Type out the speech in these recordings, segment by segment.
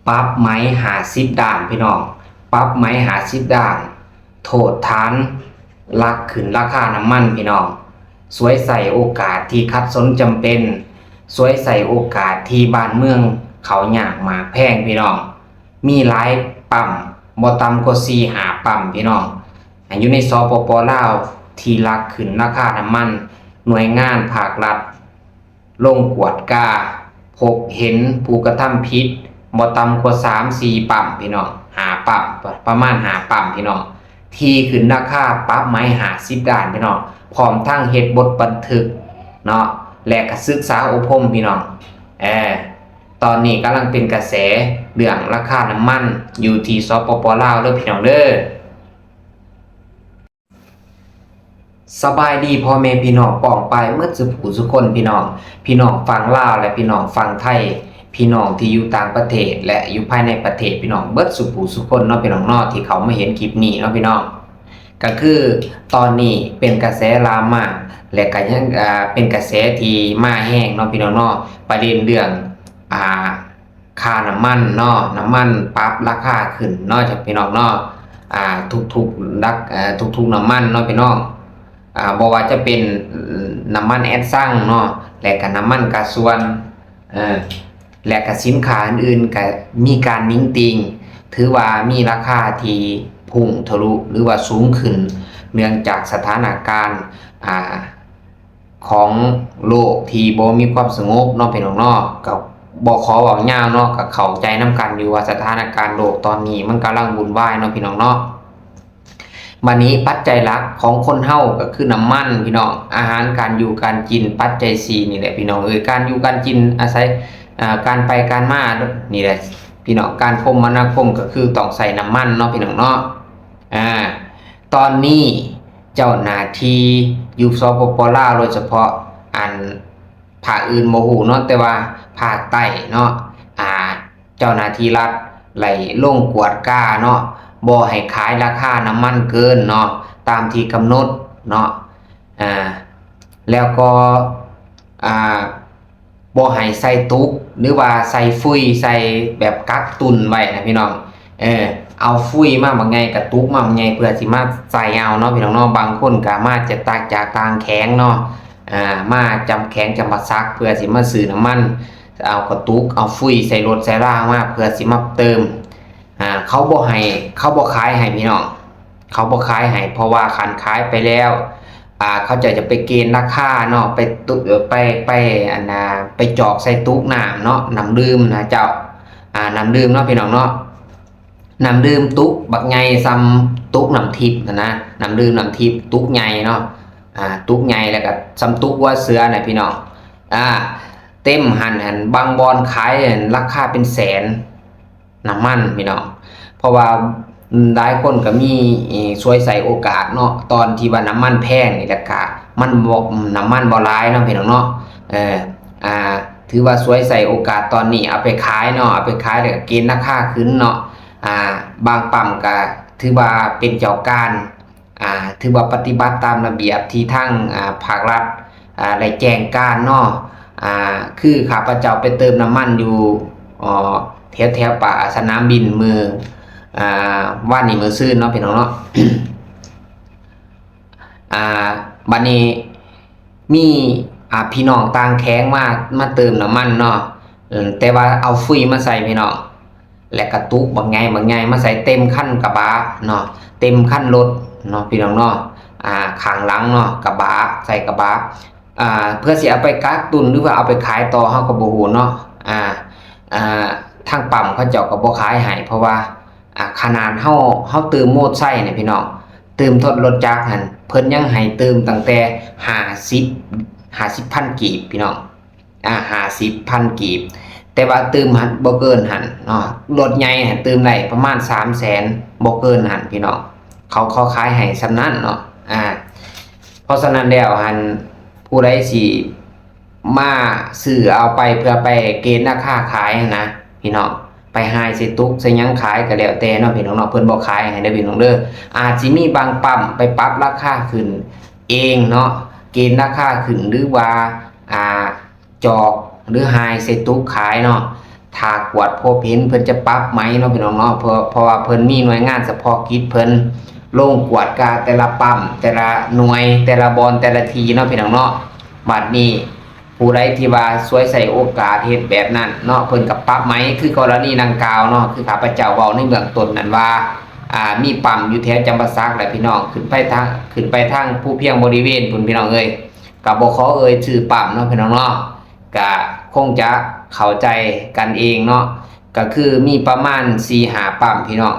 ปรับไหม50 ด้านพี่น้องปรับไหม50 ด้านโทษฐานลักขึ้นราคาน้ำมันพี่น้องสวยใส่โอกาสที่คัดสนจำเป็นสวยใส่โอกาสที่บ้านเมืองเขายากหมากแพงพี่น้องมีหลายปั๊มบ่ต่ำกว่า4-5ปั๊มพี่น้องอยู่ในสปป.ลาวที่ลักขึ้นราคาน้ำมันหน่วยงานภาครัฐลงกวดกาพบเห็นผู้กระทำผิดบ่ต่ำกว่า3-4ปั๊มพี่น้อง5ปั๊มประมาณ5ปั๊มพี่น้องที่ขึ้นราคาปรับไหม50 ด้านพี่น้องพร้อมทั้งเฮ็ดบทบันทึกเนาะและก็ศึกษาอบรมพี่น้องตอนนี้กำลังเป็นกระแสเรื่องราคาน้ำมันอยู่ที่สปป.ลาวเด้อพี่น้องเด้อสบายดีพ่อแม่พี่น้องป้องไปเมื่อสุผู้สุคนพี่น้องฟังลาวและพี่น้องฟังไทยพี่น้องที่อยู่ต่างประเทศและอยู่ภายในประเทศพี่น้องเบิดสุผู้สุคนเนาะพี่น้องเนาะที่เขามาเห็นคลิปนี้เนาะพี่น้องก็คือตอนนี้เป็นกระแสลามมาและก็ยังเป็นกระแสที่มาแห้งเนาะพี่น้องเนาะประเด็นเรื่องค่าน้ำมันเนาะน้ำมันปรับราคาขึ้นเนาะจากพี่น้องเนาะทุกน้ำมันเนาะพี่น้องบ่ว่าจะเป็นน้ำมันแอดซังเนาะและก็น้ำมันกาส่วนและก็สินค้าอื่นๆก็มีการนิ่งติงถือว่ามีราคาที่พุ่งทะลุหรือว่าสูงขึ้นเนื่องจากสถานการณ์ของโลกที่บ่มีความสงบเนาะพี่น้องเนาะก็บ่ขอเว้ายาวเนาะก็เข้าใจนำกันอยู่ว่าสถานการณ์โลกตอนนี้มันกำลังวุ่นวายเนาะพี่น้องเนาะบัดนี้ปัจจัยหลักของคนเฮาก็คือน้ำมันพี่น้องอาหารการอยู่การกินปัจจัย4นี่แหละพี่น้องการอยู่การกินอาศัยการไปการมานี่แหละพี่น้องการคมนาคมก็คือต้องใส่น้ำมันเนาะพี่น้องเนาะตอนนี้เจ้าหน้าที่อยู่สปป.ลาวโดยเฉพาะภาคอื่นบ่ฮู้เนาะแต่ว่าภาคใต้เนาะเจ้าหน้าที่รัฐไล่ลงกวดกาเนาะบ่ให้ขายราคาน้ำมันเกินเนาะตามที่กำหนดเนาะแล้วก็บ่ให้ใส่ตุกหรือว่าใส่ฟุยใส่แบบกักตุนไว้นะพี่น้องเอาฟุยมาบางไงกับตุกมาบางไงเพื่อสิมาใส่เอาเนาะพี่น้องเนาะบางคนก็มาจากต่างแข็งเนาะมาจำแข็งจำบัดซักเพื่อสิมาซื้อน้ำมันเอากระตุกเอาฟุยใส่รถใส่ร่างมาเพื่อสิมาเติมเขาบ่ขายให้พี่น้องเขาบ่ขายให้เพราะว่าคันขายไปแล้วเขาจะไปเกณฑ์ราคาเนาะไปจอกใส่ตุ๊กน้ำเนาะน้ำดื่มนะเจ้าน้ำดื่มเนาะพี่น้องเนาะน้ำดื่มตุ๊กบักใหญ่ซ้ำตุ๊กน้ำทิพย์นะน้ำดื่มน้ำทิพย์ตุ๊กใหญ่เนาะตุ๊กใหญ่แล้วก็ซ้ำตุ๊กว่าเสือนะพี่น้องเต็มหันบางบอนขายราคาเป็นแสนน้ำมันพี่น้องเพราะว่าหลายคนก็มีช่วยใส่โอกาสเนาะตอนที่ว่าน้ำมันแพงนี่แหละกะมันบอกน้ำมันบ่หลายเนาะพี่น้องเนาะถือว่าช่วยใส่โอกาสตอนนี้เอาไปขายเนาะเอาไปขายแล้วก็เกณฑ์ราคาขึ้นเนาะบางปั๊มก็ถือว่าเป็นเจ้าการถือว่าปฏิบัติตามระเบียบที่ทั้งภาครัฐได้แจ้งการเนาะคือข้าพเจ้าไปเติมน้ำมันอยู่แถวป่าสนามบินมือว่านนี่มือซื่นเนาะพี่น้องเนาะบัดนี้มีพี่น้องต่างแข้งมาเติมน้ำมันเนาะแต่ว่าเอาฟุยมาใส่พี่น้องและกระตุกบางไงมาใส่เต็มขั้นกระบะเนาะเต็มขั้นรถเนาะพี่น้องเนาะข้างหลังเนาะกระบะใส่กระบะเพื่อสิเอาไปกักตุนหรือว่าเอาไปขายต่อเฮาก็บ่ฮู้เนาะทางปั๊มเขาเจ้าก็บ่ขายให้เพราะว่าขนาดเฮาเติมโมดไซค์เนี่ยพี่น้องเติมทดรถจักรหั่นเพิ่นยังให้เติมตั้งแต่50,000 กีบพี่น้อง50,000 กีบแต่ว่าเติมหันบ่เกินหันเนาะรถใหญ่หันเติมได้ประมาณ300,000บ่เกินหันพี่น้องเขาขายให้ซำนั้นเนาะเพราะฉะนั้นแล้วหันผู้ใดสิมาซื้อเอาไปเพื่อไปเกณฑ์ราคาขายนะพี่น้องไปหายสิตุกสิยังขายก็แล้วแต่เนาะพี่น้องเนาะเพิ่นบ่ขายให้ได้พี่น้องเด้ออาจสิมีบางปั๊มไปปรับราคาขึ้นเองเนาะเกณฑ์ราคาขึ้นหรือว่าจอกหรือหายสิตุกขายเนาะ ถ้ากวดพบเห็นเพิ่นจะปรับไหมเนาะพี่น้องเนาะเพราะว่าเพิ่นมีหน่วยงานเฉพาะกิจเพิ่นลงกวดกาแต่ละปั๊มแต่ละหน่วยแต่ละบอนแต่ละทีเนาะพี่น้องเนาะบัดนี้ผู้ใดที่ว่าสวยใส่โอกาสเฮ็ดแบบนั้นเนาะเพิ่นก็ปรับไหมคือกรณีดังกล่าวเนาะคือข้าพเจ้าเว้าในเบื้องต้นนั้นว่ามีปั๊มอยู่แถวจำปาสักแหละพี่น้องขึ้นไปทางผู้เพียงบริเวณพุ่นพี่น้องเอ้ยก็บ่ขอชื่อปั๊มเนาะพี่น้องเนาะก็คงจะเข้าใจกันเองเนาะก็คือมีประมาณ 4-5 ปั๊มพี่น้อง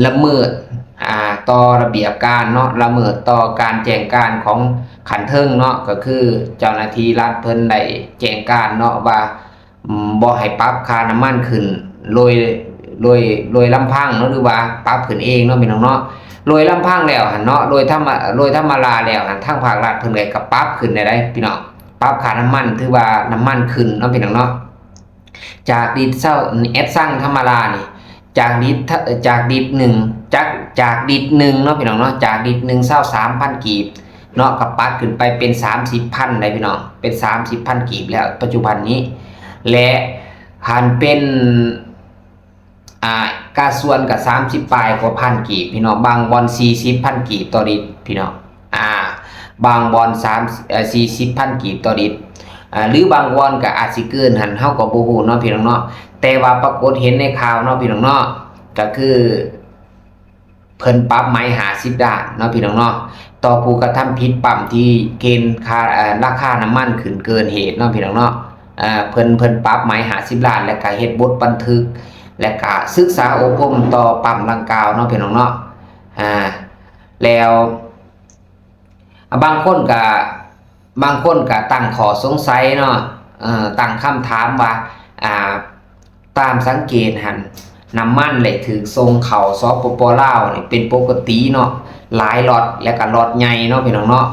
ละเมิดต่อระเบียบการเนาะละเมิดต่อการแจ้งการของขันเทิงเนาะก็คือเจ้าหน้าที่รัฐเพิ่นได้แจ้งการเนาะว่าบ่ให้ปรับค่าน้ำมันขึ้นโดยลำพังเนาะหรือว่าปรับขึ้นเองเนาะพี่น้องเนาะโดยลำพังแล้วหั่นเนาะโดยธรรมดาแล้วหั่นทางภาครัฐเพิ่นก็ปรับขึ้นได้พี่น้องปรับค่าน้ำมันถือว่าน้ำมันขึ้นเนาะพี่น้องเนาะจากลิตรสั่งธรรมดานี่จากลิตรหนึ่งจากลิตรหนึ่งเนาะพี่น้องเนาะจากลิตรหนึ่ง23,000 กีบเนาะก็ปัดขึ้นไปเป็น30,000ได้พี่น้องเป็น30,000 กีบแล้วปัจจุบันนี้และหันเป็นกาส่วนกับ30ปลายกว่าพันกีบพี่น้องบางบอล40,000 กีบต่อลิตรพี่น้องบางบอล40,000 กีบต่อลิตรหรือบางบอลก็อาจสิเกินหันเฮาก็บ่ฮู้เนาะพี่น้องเนาะแต่ว่าปรากฏเห็นในข่าวเนาะพี่น้องเนาะก็คือเพิ่นปรับไหม50ด้านเนาะพี่น้องเนาะต่อผู้กระทำผิดปั๊มที่เกณฑ์ค่าราคาน้ำมันขึ้นเกินเหตุเนาะพี่น้องเนาะเพิ่นปรับไหม50ล้านแล้วก็เฮ็ดบทบันทึกและก็ศึกษาอบรมต่อปั๊มดังกล่าวเนาะพี่น้องเนาะแล้วบางคนก็ตั้งข้อสงสัยเนาะตั้งคำถามว่าตามสังเกตหันน้ำมันเลยถือทรงเข่าสปปลาวนี่เป็นปกติเนาะหลายล็อตและก็ล็อตใหญ่เนาะพี่น้องเนาะ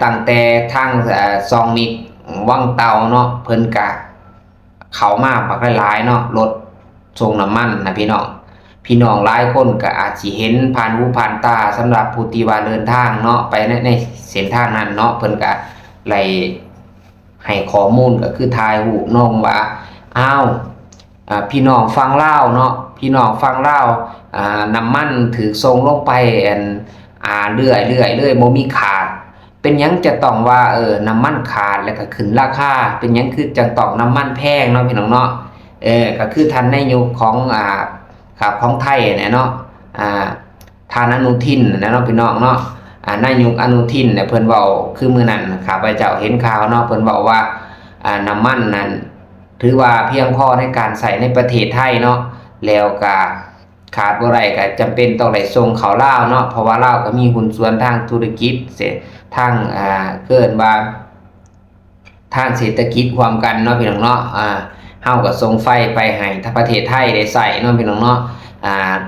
ตั้งแต่ทาง2 มิตรวังเตาเนาะเพิ่นก็เข้ามาบักหลายเนาะรถส่งน้ำมันนะพี่น้องหลายคนก็อาจสิเห็นผ่านหูผ่านตาสำหรับผู้ที่ว่าเดินทางเนาะไปในเส้นทางนั้นเนาะเพิ่นก็ไล่ให้ข้อมูลก็คือถ่ายรูปน้องว่าพี่น้องฟังลาวเนาะพี่น้องฟังลาวน้ำมันถือทรงลงไปเรื่อยบ่มีขาดเป็นหยังจะต้องว่าน้ำมันขาดแล้วก็ขึ้นราคาเป็นหยังคือจังต้องน้ำมันแพงเนาะพี่น้องเนาะก็คือท่านนายกของของไทยเนี่ยเนาะท่านอนุทินนะเนาะพี่น้องเนาะนายกอนุทินเนี่ยเพิ่นเว้าคือมื้อนั้นข้าพเจ้าเห็นข่าวเนาะเพิ่นเว้าว่าน้ำมันนั้นถือว่าเพียงพอในการใส่ในประเทศไทยเนาะแล้วก็ขาดบ่ได้ก็จำเป็นต้องได้ส่งเข้าลาวเนาะเพราะว่าลาวก็มีหุ้นส่วนทางธุรกิจทางเกินว่าทางเศรษฐกิจความกันเนาะพี่น้องเนาะเฮาก็ส่งไฟไปให้ถ้าประเทศไทยได้ใส่เนาะพี่น้องเนาะ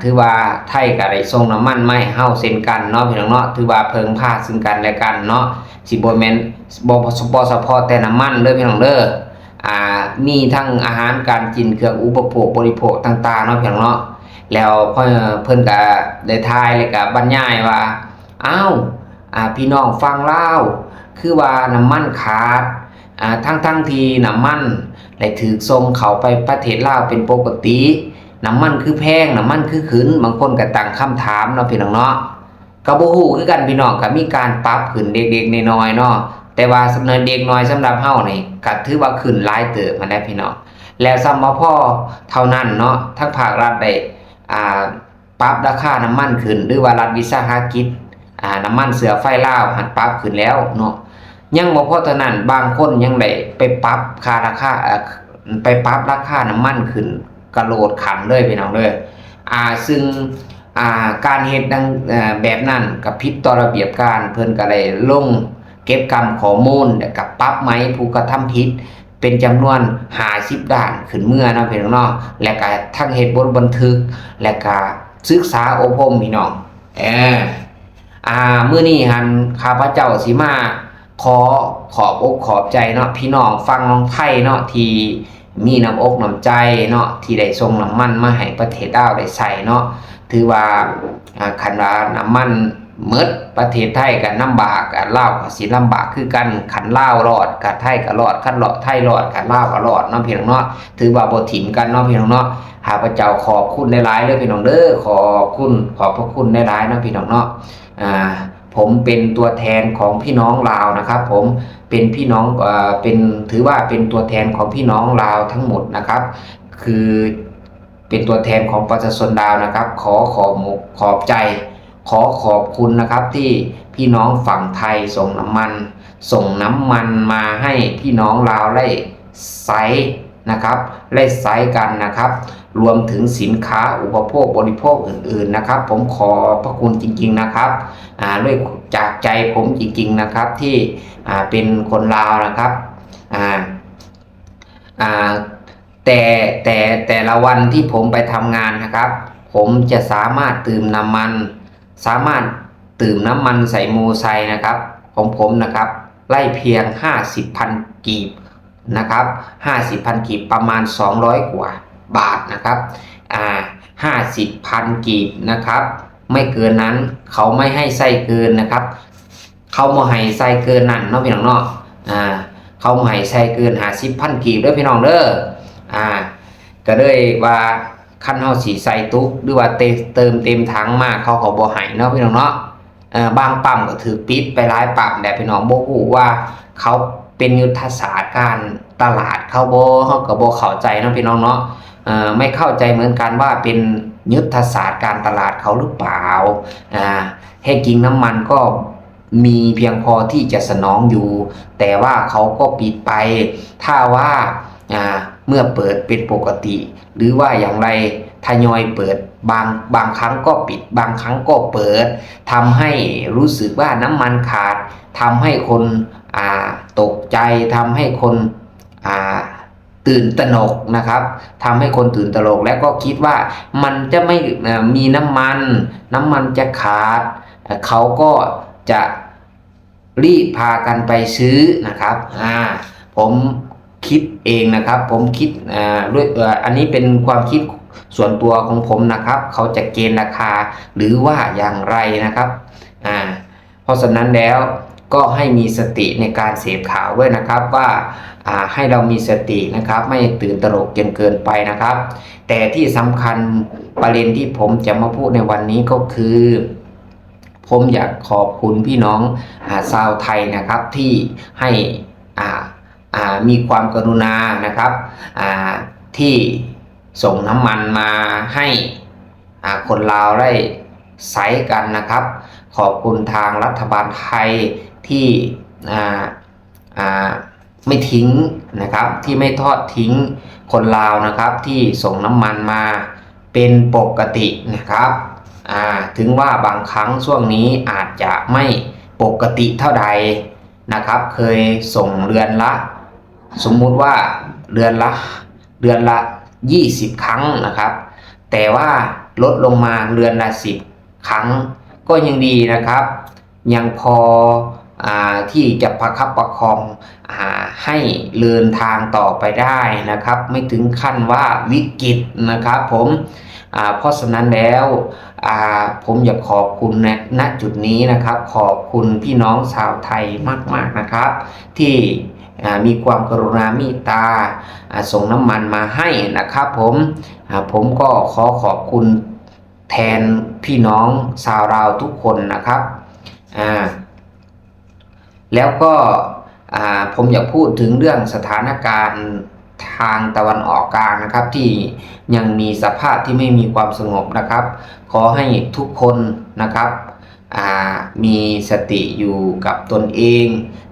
ถือว่าไทยก็ได้ส่งน้ำมันมาให้เฮาเช่นกันเนาะพี่น้องเนาะถือว่าเพิ่งพาซึ่งกันและกันเนาะสิบ่แม่นบ่เฉพาะแต่น้ำมันเด้อพี่น้องเด้อมีทั้งอาหารการกินเครื่องอุปโภคบริโภคต่างๆเนาะพี่น้องเนาะแล้วเพิ่นก็ได้ทายแล้วก็บรรยายว่าพี่น้องฟังลาวคือว่าน้ำมันขาดทั้งที่น้ำมันได้ถูกส่งเข้าไปประเทศลาวเป็นปกติน้ำมันคือแพงน้ำมันคือขึ้นบางคนก็ตั้งคำถามเนาะพี่น้องเนาะก็บ่ฮู้คือกันพี่น้องก็มีการปรับขึ้นเด็กๆน้อยๆเนาะแต่ว่าสำหรับเด็กน้อยสำหรับเฮานี่ก็ถือว่าขึ้นหลายเติบมาได้พี่น้องแล้วซ้ำบ่พอเท่านั้นเนาะทางภาครัฐได้ปรับราคาน้ำมันขึ้นหรือว่ารัฐวิสาหกิจน้ำมันเสือไฟลาวหันปรับขึ้นแล้วเนาะยังบ่พอเท่านั้นบางคนยังได้ไปปรับราคาน้ำมันขึ้นกระโดดขันเลยพี่น้องเด้อซึ่งการเฮ็ดดังแบบนั้นก็ผิดต่อระเบียบการเพิ่นก็ได้ลงเก็บกรรมข้อมูลแล้วก็ปรับไหมผู้กระทำผิดเป็นจำนวน50ด้านขึ้นเมื่อเนาะพี่น้องเนาะแล้วก็ทั้งเฮ็ดบทบันทึกแล้วก็ศึกษาอบรมพี่น้องมื้อนี้หันข้าพเจ้าสิมาขอบอกขอบใจเนาะพี่น้องฟังไทยเนาะที่มีน้ำอกน้ำใจเนาะที่ได้ส่งน้ำมันมาให้ประเทศลาวได้ใส่เนาะถือว่าคันว่าน้ำมัน เมดประเทศไทยก็ลำบากลาวก็สิลำบากคือกันคันลาวรอดก็ไทยก็รอดคันไทยรอดก็ลาวก็รอดเนาะพี่น้องเนาะถือว่าบ่ถิ่มกันเนาะพี่น้องเนาะข้าพเจ้าขอบคุณหลายๆเด้อพี่น้องเด้อขอบพระคุณหลายๆเนาะพี่น้องเนาะผมเป็นตัวแทนของพี่น้องลาวนะครับผมเป็นพี่น้องเป็นถือว่าเป็นตัวแทนของพี่น้องลาวทั้งหมดนะครับคือเป็นตัวแทนของประชาชนลาวนะครับขอบใจขอบคุณนะครับที่พี่น้องฝั่งไทยส่งน้ำมันมาให้พี่น้องลาวได้ใช้นะครับได้ใช้กันนะครับรวมถึงสินค้าอุปโภคบริโภคอื่นๆนะครับผมขอพระคุณจริงๆนะครับด้วยจากใจผมจริงๆนะครับที่เป็นคนลาวนะครับแต่ละวันที่ผมไปทำงานนะครับผมจะสามารถตื่มน้ำมันใส่มอไซค์นะครับของผมนะครับไล่เพียง50,000 กีบนะครับ50,000 กีบประมาณ200 กว่าบาทนะครับ50,000 กีบนะครับไม่เกินนั้นเขาไม่ให้ใส่เกินนะครับเขาไม่ให้ใส่เกินนั่นเนาะพี่น้องเนาะเขาไม่ให้ใส่เกิน50,000 กีบเด้อพี่น้องเด้อก็เลยว่าคันเฮาสิใส่ตุ๊กหรือว่าเติมเต็มถังมาเขาก็บ่ให้เนาะพี่น้องเนาะบางปั๊มก็ถือปิดไปหลายปั๊มแต่พี่น้องบ่ฮู้ว่าเขาเป็นยุทธศาสตร์การตลาดเขาก็บ่เข้าใจเนาะพี่น้องเนาะไม่เข้าใจเหมือนกันว่าเป็นยุทธศาสตร์การตลาดเขาหรือเปล่าให้กินน้ำมันก็มีเพียงพอที่จะสนองอยู่แต่ว่าเขาก็ปิดไปถ้าว่าเมื่อเปิดเป็นปกติหรือว่าอย่างไรทยอยเปิดบางครั้งก็ปิดบางครั้งก็เปิดทำให้รู้สึกว่าน้ำมันขาดทำให้คนตกใจทำให้คนตื่นตระหนกนะครับทำให้คนตื่นตระหนกและก็คิดว่ามันจะไม่มีน้ำมันจะขาดเขาก็จะรีบพากันไปซื้อนะครับผมคิดเองนะครับผมคิดด้วยอันนี้เป็นความคิดส่วนตัวของผมนะครับเขาจะเกณฑ์ราคาหรือว่าอย่างไรนะครับเพราะฉะนั้นแล้วก็ให้มีสติในการเสพข่าวด้วยนะครับว่าให้เรามีสตินะครับไม่ตื่นตระหนกจนเกินไปนะครับแต่ที่สำคัญประเด็นที่ผมจะมาพูดในวันนี้ก็คือผมอยากขอบคุณพี่น้องชาวไทยนะครับที่ให้มีความกรุณานะครับที่ส่งน้ำมันมาให้คนลาวได้ใช้กันนะครับขอบคุณทางรัฐบาลไทยที่ไม่ทิ้งนะครับที่ไม่ทอดทิ้งคนลาวนะครับที่ส่งน้ำมันมาเป็นปกตินะครับถึงว่าบางครั้งช่วงนี้อาจจะไม่ปกติเท่าใดนะครับเคยส่งเดือนละสมมุติว่าเดือนละ20 ครั้งนะครับแต่ว่าลดลงมาเดือนละ10 ครั้งก็ยังดีนะครับยังพอที่จะประคับประคองให้เดินทางต่อไปได้นะครับไม่ถึงขั้นว่าวิกฤตนะครับผมเพราะฉะนั้นแล้วผมอยากขอบคุณณจุดนี้นะครับขอบคุณพี่น้องชาวไทยมากๆนะครับที่มีความกรุณาเมตตาส่งน้ำมันมาให้นะครับผมก็ขอบคุณแทนพี่น้องชาวลาวทุกคนนะครับแล้วก็ผมอยากพูดถึงเรื่องสถานการณ์ทางตะวันออกกลางนะครับที่ยังมีสภาพที่ไม่มีความสงบนะครับขอให้ทุกคนนะครับมีสติอยู่กับตนเอง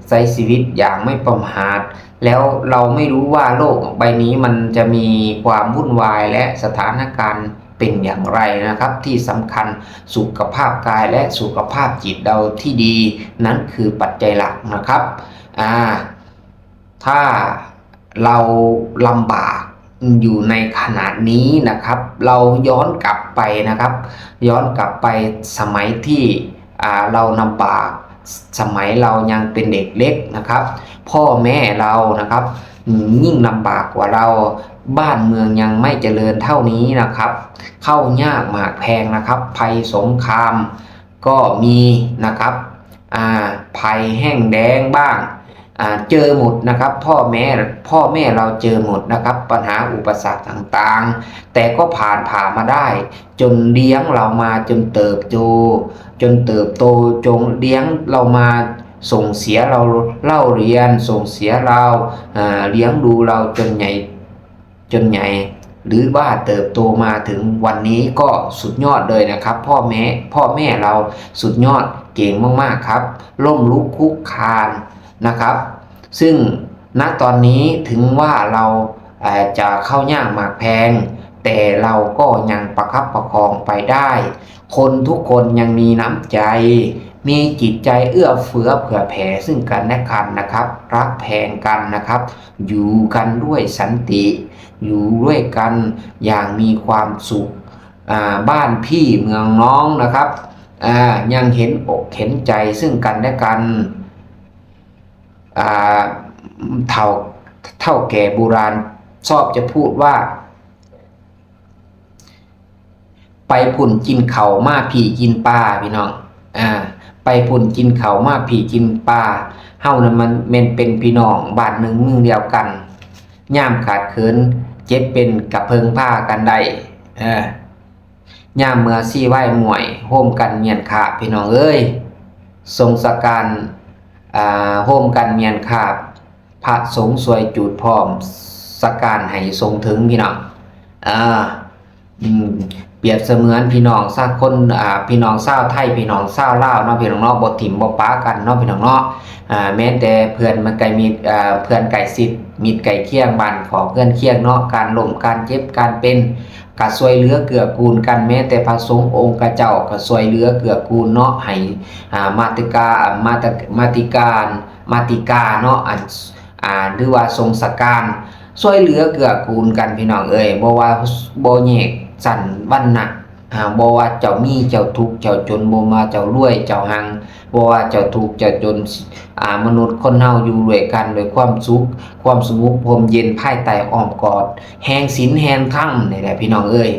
ใช้ชีวิตอย่างไม่ประมาทแล้วเราไม่รู้ว่าโลกใบนี้มันจะมีความวุ่นวายและสถานการณ์เป็นอย่างไรนะครับที่สำคัญสุขภาพกายและสุขภาพจิตเราที่ดีนั้นคือปัจจัยหลักนะครับถ้าเราลำบากอยู่ในขณะนี้นะครับเราย้อนกลับไปนะครับย้อนกลับไปสมัยที่เราลำบากสมัยเรายังเป็นเด็กเล็กนะครับพ่อแม่เรานะครับยิ่งลำบากกว่าเราบ้านเมืองยังไม่เจริญเท่านี้นะครับเข้ายากหมากแพงนะครับภัยสงคราม ก็มีนะครับภัยแห้งแล้งบ้างเจอหมดนะครับพ่อแม่เราเจอหมดนะครับปัญหาอุปสรรคต่างๆแต่ก็ผ่านมาได้จนเลี้ยงเรามาจนเติบโตจงเลี้ยงเรามาส่งเสียเราเล่าเรียนส่งเสียเราเลี้ยงดูเราจนใหญ่หรือว่าเติบโตมาถึงวันนี้ก็สุดยอดเลยนะครับพ่อแม่เราสุดยอดเก่งมากๆครับล้มลุกคลุกคลานนะครับซึ่งณตอนนี้ถึงว่าเราจะเข้ายากหมากแพงแต่เราก็ยังประคับประคองไปได้คนทุกคนยังมีน้ำใจมีจิตใจเอื้อเฟื้อเผื่อแผ่ซึ่งกันและกันนะครับรักแพงกันนะครับอยู่กันด้วยสันติอยู่ด้วยกันอย่างมีความสุขบ้านพี่เมืองน้องนะครับยังเห็นอกเห็นใจซึ่งกันและกันเท่าแก่โบราณชอบจะพูดว่าไปพุ่นกินเข่ามาผีกินปลาพี่น้องไปพุ่นกินเข่ามาผีกินปลาเฮานั้นมันเป็นพี่น้องบ้านหนึ่งเมืองเดียวกันย่ามขาดเขินเจ็บเป็นกับเพิงผ้ากันได้ย่ามเมื่อซี่ไหว้มวยโฮมกันเมียนขาพี่น้องเอ้ยทรงสการโฮมกันเมียนขาพระสงฆ์สวยจูดพร้อมสการให้ทรงถึงพี่น้องเปรียบเสมือนพี่น้องสักคนพี่น้องชาวไทยพี่น้องชาวลาวเนาะพี่น้องเนาะบ่ถิ่มบ่ป้ากันเนาะพี่น้องเนาะแม้แต่เพื่อนมันไกลมีเพื่อนไก่สิทธิ์มิตรไก่เคียงบ้านขอเพื่อนเคียงเนาะการล้มการเจ็บการเป็นก็ช่วยเหลือเกื้อกูลกันแม้แต่พระสงฆ์องค์เจ้าก็ช่วยเหลือเกื้อกูลเนาะให้มาติกาเนาะหรือว่าทรงสการช่วยเหลือเกื้อกูลกันพี่น้องเอ้ยบ่ว่าบ่แยกสั้นวรรณะบ่ว่าเจ้ามีเจ้าทุกข์เจ้าจนบ่มาเจ้ารวยเจ้าหังบ่ว่าเจ้าทุกข์เจ้าจนมนุษย์คนเฮาอยู่ด้วยกันด้วยความสุขความสงบพรมเย็นภายใต้อ้อมกอดแห่งศีลแห่งธรรมนี่แหละพี่น้องเอ้ย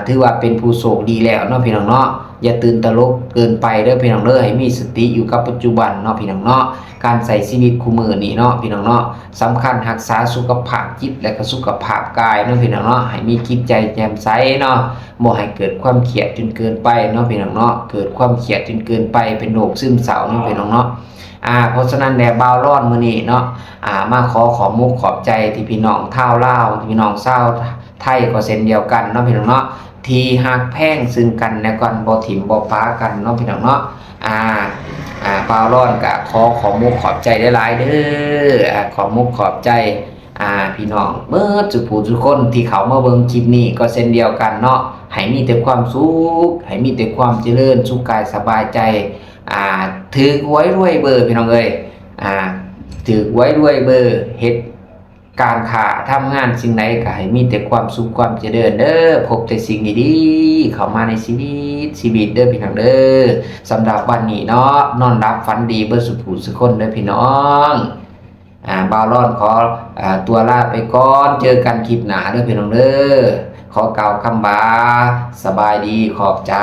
ถือว่าเป็นผู้โชคดีแล้วเนาะพี่น้องเนาะอย่าตื่นตระหนกเกินไปเด้อพี่น้องเด้อให้มีสติอยู่กับปัจจุบันเนาะพี่น้องเนาะการใส่ชีวิตคู่มือนี่เนาะพี่น้องเนาะสำคัญรักษาสุขภาพจิตและก็สุขภาพกายเนาะพี่น้องเนาะให้มีจิตใจแจ่มใสเนาะบ่ให้เกิดความเครียดจนเกินไปเนาะพี่น้องเนาะเกิดความเครียดจนเกินไปเป็นโรคซึมเศร้าเนาะพี่น้องเนาะเพราะฉะนั้นแด่บ่าวร้อนมื้อนี้เนาะมาขอมุกขอบใจที่พี่น้องชาวลาวที่พี่น้องชาวไทยก็เช่นเดียวกันเนาะพี่น้องเนาะที่ฮักแพงซึ่งกันและกันบ่ถิ่มบ่ป้ากันเนาะพี่น้องเนาะบ่าวร้อนก็ขอมุกขอบใจหลายๆเด้อขอมุกขอบใจพี่น้องเบิดสุผู้ทุกคนที่เขามาเบิ่งคลิปนี้ก็เช่นเดียวกันเนาะให้มีแต่ความสุขให้มีแต่ความเจริญสุขกายสบายใจถือไว้รวยเบอร์พี่น้องเอ้ยถือไว้รวยเบอร์เฮ็ดการค้าทำงานสิ่งใดก็ให้มีแต่ความสุขความเจริญเด้อพบแต่สิ่งดีๆเข้ามาในชีวิตเด้อพี่น้องเด้อสำหรับวันนี้เนาะนอนรับฝันดีเบิดสุขผู้สุขคนเด้อพี่น้องบ่าวร้อนขอตัวลาไปก่อนเจอกันคลิปหน้าเด้อพี่น้องเด้อขอกล่าวคำบาสบายดีขอบใจ